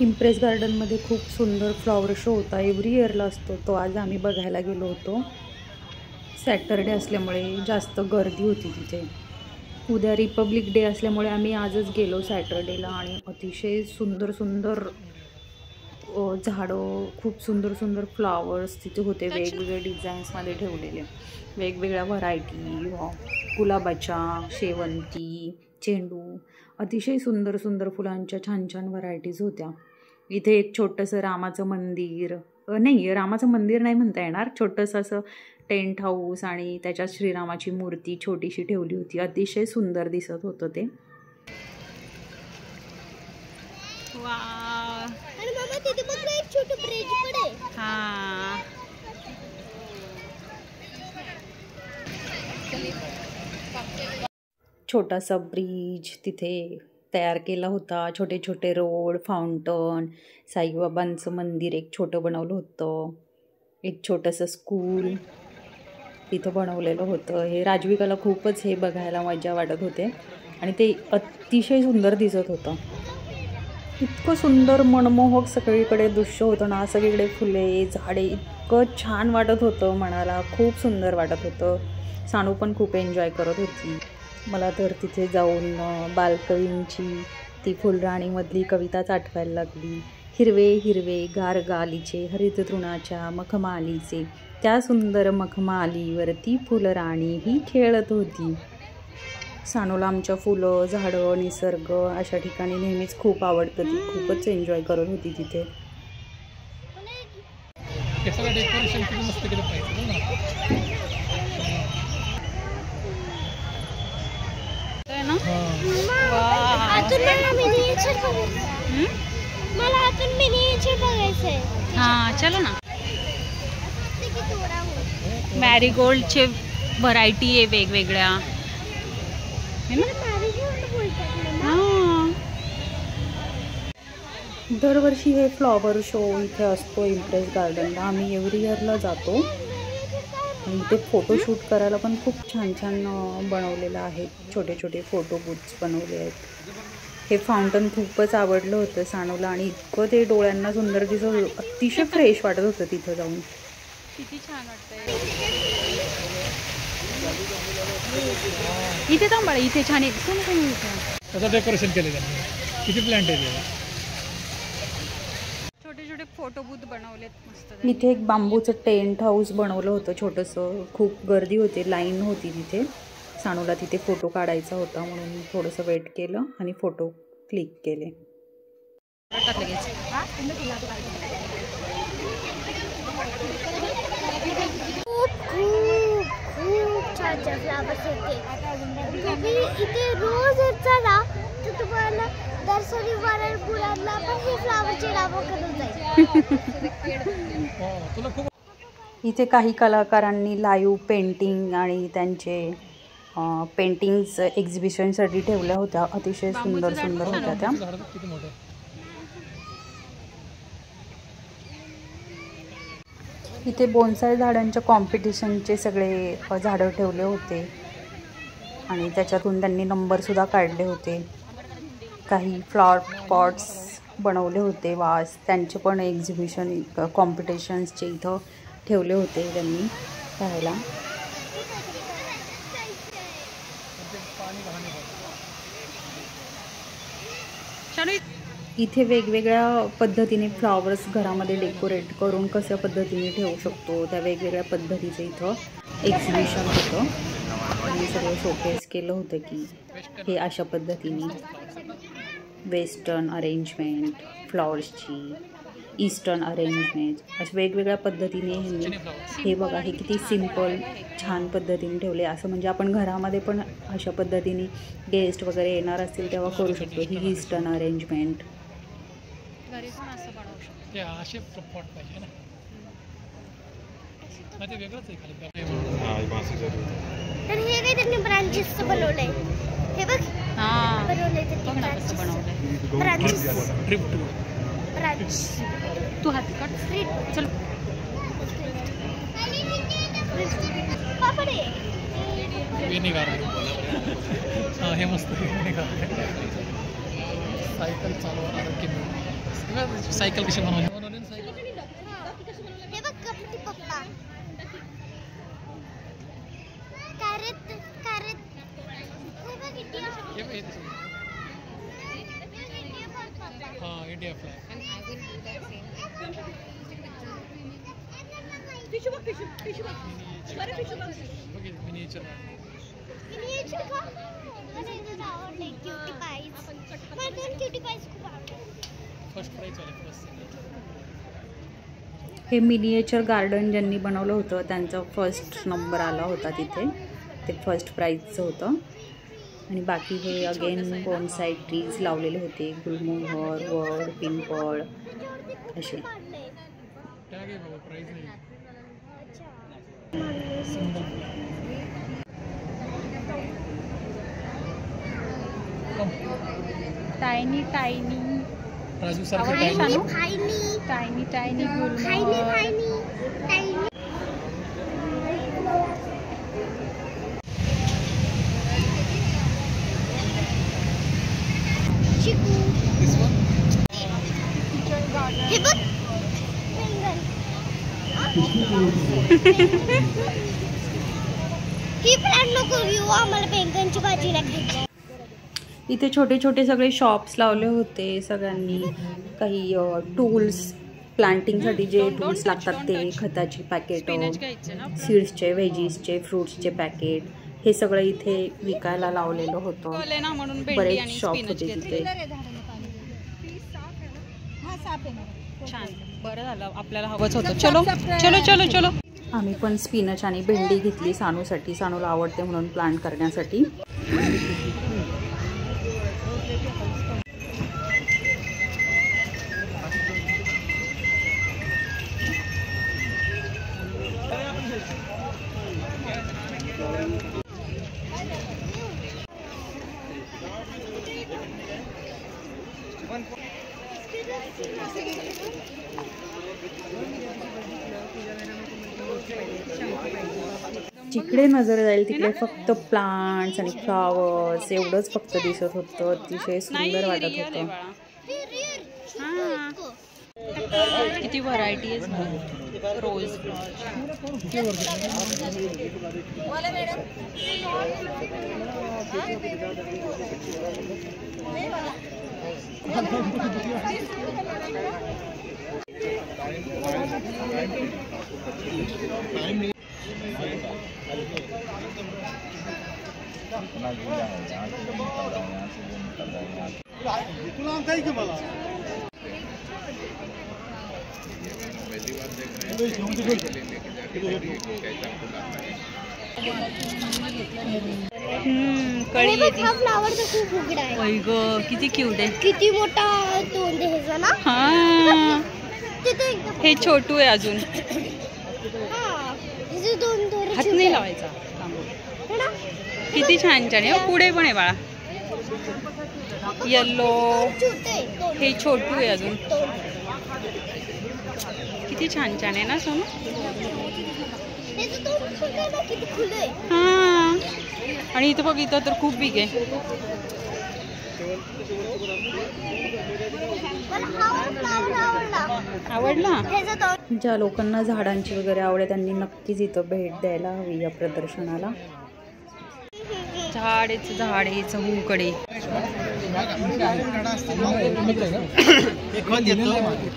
Impress गार्डनमध्ये खूप सुंदर फ्लॉवर शो होता, एव्हरी इयरला असतो तो. आज आम्ही बघायला गेलो होतो. सॅटरडे असल्यामुळे जास्त गर्दी होती तिथे. उद्या रिपब्लिक डे असल्यामुळे आम्ही आजच गेलो सॅटरडेला आणि अतिशय सुंदर सुंदर झाडं, खूप सुंदर सुंदर फ्लॉवर्स तिथे होते, वेगवेगळे डिझाईन्समध्ये ठेवलेले, वेगवेगळ्या व्हरायटी, गुलाबाच्या, शेवंती, चेंडू, अतिशय सुंदर सुंदर फुलांच्या छान छान व्हरायटीज होत्या. इथे एक छोटंसं रामाचं मंदिर, नाही रामाचं मंदिर नाही म्हणता येणार, छोटंसं असं टेंट हाऊस आणि त्याच्यात श्रीरामाची मूर्ती छोटीशी ठेवली होती. अतिशय सुंदर दिसत होतं ते. छोटासा ब्रिज तिथे तयार केला होता, छोटे छोटे रोड, फाउंटन, साईबाबांचं मंदिर एक छोटं बनवलं होतं, एक छोटंसं स्कूल तिथं बनवलेलं होतं. हे राजविकाला खूपच हे बघायला मजा वाटत होते आणि ते अतिशय सुंदर दिसत होतं. इतकं सुंदर मनमोहक सगळीकडे दृश्य होतं ना, सगळीकडे फुले, झाडे, इतकं छान वाटत होतं, मनाला खूप सुंदर वाटत होतं. सानू पण खूप एन्जॉय करत होती. मला तर तिथे जाऊन बालकवींची ती फुलराणीमधली कविताच आठवायला लागली. हिरवे हिरवे गारगालीचे हरित तृणाच्या मखमालीचे, त्या सुंदर मखमालीवरती फुलराणी ही खेळत होती. सानूला आमच्या फुलं, झाडं, निसर्ग अशा ठिकाणी नेहमीच खूप आवडतं. ती खूपच एन्जॉय करत होती तिथे. हां चलो ना. मॅरीगोल्डचे व्हरायटी आहे वेगवेगळ्या. दरवर्षी हे फ्लॉवर शो इथे असतो इम्प्रेस गार्डनला. आम्ही एव्हरी इयरला जातो आणि इथे फोटोशूट करायला पण खूप छान छान बनवलेलं आहे. छोटे छोटे फोटो बूथ्स बनवले आहेत. हे फाउंटन खूपच आवडलं होतं सानूला आणि इतकं ते डोळ्यांना सुंदर दिसत, अतिशय फ्रेश वाटत होतं तिथं जाऊन. किती छान वाटतंय इथे. थांबा, इथे छान आहे, डेकोरेशन केलेलं आहे. किती प्लांट आहे, छोटे छोटे फोटो बूथ बनवलेत मस्त. इथे एक बांबूचं टेंट हाऊस बनवलं होतं छोटंसं. खूप गर्दी होती, लाईन होती तिथे. सानूला तिथे फोटो काढायचा होता म्हणून थोडंसं वेट केलं आणि फोटो क्लिक केले. फ्लावर्स होते इथे रोज येत ना, तर तुम्हाला दर्शनी वारल फुलांना पण हे फ्लावरचे नावं करून जाईल. इथे काही कलाकारांनी लाईव्ह पेंटिंग आणि त्यांचे पेंटिंग्स एक्झिबिशनसाठी ठेवल्या होत्या. अतिशय सुंदर सुंदर होत्या त्या. इथे बोन्साय झाडांच्या कॉम्पिटिशनचे सगळे झाडं ठेवले होते आणि त्याच्यातून त्यांनी नंबरसुद्धा काढले होते. काही फ्लॉवर पॉट्स बनवले होते, वास, त्यांचे पण एक्झिबिशन कॉम्पिटिशन्सचे इथं ठेवले होते त्यांनी पाहायला. इथे वेगवेगळ्या पद्धतीने फ्लॉवर्स घरामध्ये डेकोरेट करून कशा पद्धतीने ठेवू शकतो त्या वेगवेगळ्या पद्धतीचं इथं एक्झिबिशन होतं. आणि सगळं शोकेस केलं होतं की हे अशा पद्धतीने वेस्टर्न अरेंजमेंट, फ्लॉवर्सची ईस्टर्न अरेंजमेंट, अशा वेगवेगळ्या पद्धतीने ह्यांनी हे बघा, हे किती सिम्पल छान पद्धतीने ठेवले. असं म्हणजे आपण घरामध्ये पण अशा पद्धतीने गेस्ट वगैरे येणार असतील तेव्हा करू शकतो. ही ईस्टर्न अरेंजमेंट घरी पण असं बनवू शकतो. असे पॉट पाहिजे ना, ते वेगळंच आहे खाली. तर हे काही त्यांनी ब्रांचेसचं बनवलंय. हे बघ, हां बनवलंय ते कसं बनवलंय. Branches, trip to branch. तू हात काढ, चल. पापडे विनिगार. हां हे मस्त विनिगार. सायकल चालवा आरोग्य मिळून. सायकल कशी बनवली सायकल हे बघ कपटी पप्पा कॅरेट कॅरेट हे बघ इंडिया हां इंडिया फ्लॅग मिनिएचर मिनिएचर का मला इथं आवडले क्यूटी पाईज मला दोन क्यूटी पाईज खूप आवडले फर्स्ट प्राइज वाले फर्स्ट हे मिनिएचर गार्डन ज्यांनी बनवलं होतं त्यांचा फर्स्ट नंबर आला होता तिथे, ते फर्स्ट प्राईजचं होतं. आणि बाकी हे अगेन बोनसाई ट्रीज लावलेले होते, गुलमोहर, वड, पिंपळ असे. टॅग आहे बाबा, प्राइस नाही. टायनी टायनी राजू सारखं आवडलं टाइम शानू? फायनी टायनी टायनी फायनी गुलमोहर. फायनी टायनी चिकू दिस वन हे बघ ही प्लॅन नको घेऊ आम्हाला पेंगनची भाजी लागते. इथे छोटे छोटे सगळे शॉप्स लावले होते सगळ्यांनी. काही टूल्स, प्लांटिंगसाठी जे टूल्स लागतात ते, खताची पॅकेट, सीड्सचे, व्हेजीसचे, फ्रूट्सचे पॅकेट, हे सगळं इथे विकायला लावलेलं होतं. बरेच शॉप होते तिथे. छान, बरं झालं, आपल्याला हवंच होतं. चलो चलो चलो चलो. आम्ही पण स्पिनच आणि भेंडी घेतली सानूसाठी, सानूला आवडते म्हणून प्लांट करण्यासाठी. जिकडे नजर जाईल तिकडे फक्त प्लांट्स आणि फ्लॉवर्स एवढंच फक्त दिसत होतं. अतिशय सुंदर वाटत होतं. किती व्हरायटी आहे. रोज कळी येते. हा फ्लावर तर खूप उघडा आहे. ओय ग, किती क्यूट आहे. किती मोठा तोंड आहे ह्याचा ना. हा, तिथे एकदम हे छोटू आहे अजून. हा ह्याचे दोन थोडे हात छोटे नाही आहे. लावायचा. है ना? किती छान छान आहे. पुढे पण आहे बाळा. येल्लो, छोटे आहे तोंड. हे छोटू आहे अजून. तोंड. किती छान छान आहे ना सोनू. ह्याचं तोंड छोटं आहे ना, किती खुलं आहे. हा, आणि इथं बघ, इथं तर खूप बिग आहे. मला हा फ्लावर आवडला. आवडला. ह्याचं तोंड ज्या लोकांना झाडांची वगैरे आवड आहे त्यांनी नक्कीच इथं भेट द्यायला हवी या प्रदर्शनाला. झाडेच झाडे चहूकडे.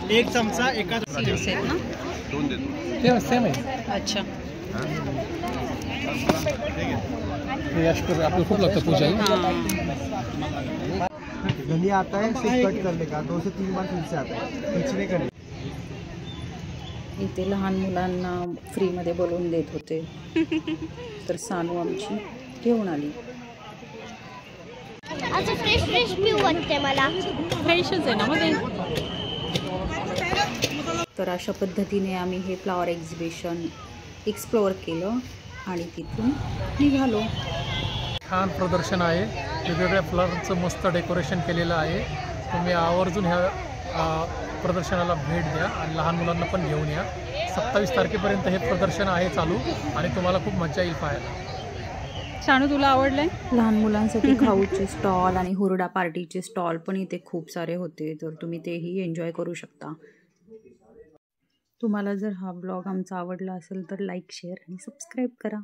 एक चमचा एका सीड्स आहेत ना. ते सेम आहे. अच्छा, आपल्याला खूप लागतं पूजाला. हाँ, गली आता है, सिर्फ कट करने का 2 से 3 बार फिर से आता है, खींचने का नहीं. इथे लहान मुलांना फ्रीमध्ये बोलवून देत होते. तर सानू आमची घेऊन आली. असं फ्रेश फ्रेश पिऊ वाटते मला. फ्रेशच आहे ना मध्ये. तर अशा पद्धतीने आम्ही हे फ्लॉवर एक्झिबिशन एक्सप्लोअर केलं आणि तिथून निघालो. छान प्रदर्शन आहे. वेगवेगळ्या फ्लॉवरचं मस्त डेकोरेशन केलेलं आहे. तुम्ही आवर्जून ह्या प्रदर्शनाला भेट द्या आणि लहान मुलांना पण घेऊन या. 27 तारखेपर्यंत हे प्रदर्शन आहे चालू आणि तुम्हाला खूप मजा येईल पाहायला. शानू तुला आवडलंय? लहान मुलांसाठी खाऊचे स्टॉल आणि हुरडा पार्टीचे स्टॉल पण इथे खूप सारे होते, तर तुम्ही तेही एन्जॉय करू शकता. तुम्हाला जर हा ब्लॉग आमचा आवडला असेल तर लाईक, शेअर आणि सबस्क्राईब करा.